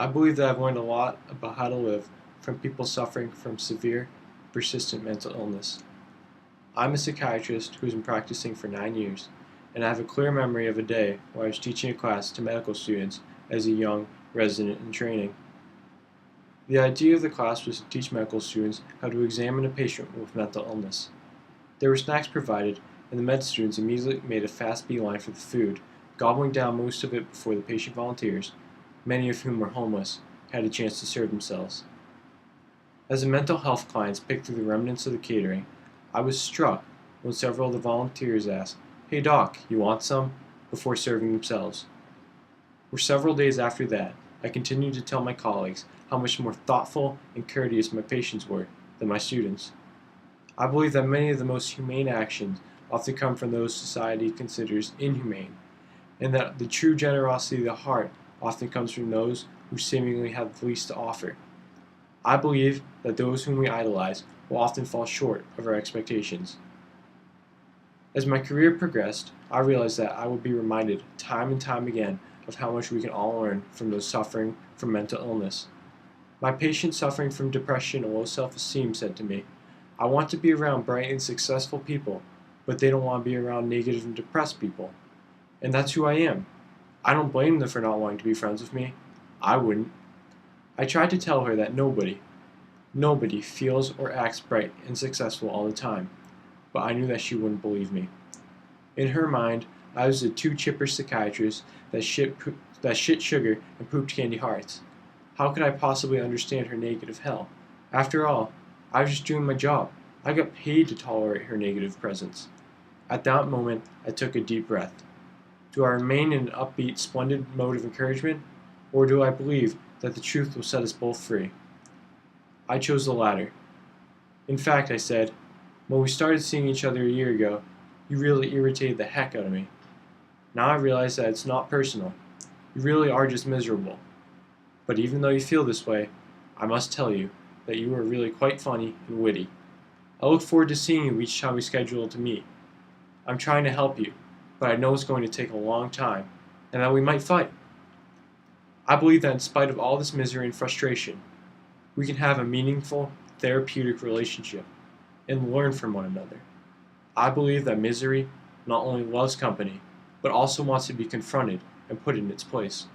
I believe that I've learned a lot about how to live from people suffering from severe, persistent mental illness. I'm a psychiatrist who's been practicing for 9 years, and I have a clear memory of a day where I was teaching a class to medical students as a young resident in training. The idea of the class was to teach medical students how to examine a patient with mental illness. There were snacks provided, and the med students immediately made a fast beeline for the food, gobbling down most of it before the patient volunteers, many of whom were homeless, had a chance to serve themselves. As the mental health clients picked through the remnants of the catering, I was struck when several of the volunteers asked, "Hey doc, you want some?" before serving themselves. For several days after that, I continued to tell my colleagues how much more thoughtful and courteous my patients were than my students. I believe that many of the most humane actions often come from those society considers inhumane, and that the true generosity of the heart often comes from those who seemingly have the least to offer. I believe that those whom we idolize will often fall short of our expectations. As my career progressed, I realized that I would be reminded time and time again of how much we can all learn from those suffering from mental illness. My patient suffering from depression and low self-esteem said to me, "I want to be around bright and successful people, but they don't want to be around negative and depressed people." And that's who I am. I don't blame them for not wanting to be friends with me. I wouldn't. I tried to tell her that nobody feels or acts bright and successful all the time, but I knew that she wouldn't believe me. In her mind, I was a too chipper psychiatrist that shit sugar and pooped candy hearts. How could I possibly understand her negative hell? After all, I was just doing my job. I got paid to tolerate her negative presence. At that moment, I took a deep breath. Do I remain in an upbeat, splendid mode of encouragement, or do I believe that the truth will set us both free? I chose the latter. In fact, I said, when we started seeing each other a year ago, you really irritated the heck out of me. Now I realize that it's not personal. You really are just miserable. But even though you feel this way, I must tell you that you are really quite funny and witty. I look forward to seeing you each time we schedule to meet. I'm trying to help you, but I know it's going to take a long time, and that we might fight. I believe that in spite of all this misery and frustration, we can have a meaningful, therapeutic relationship and learn from one another. I believe that misery not only loves company, but also wants to be confronted and put in its place.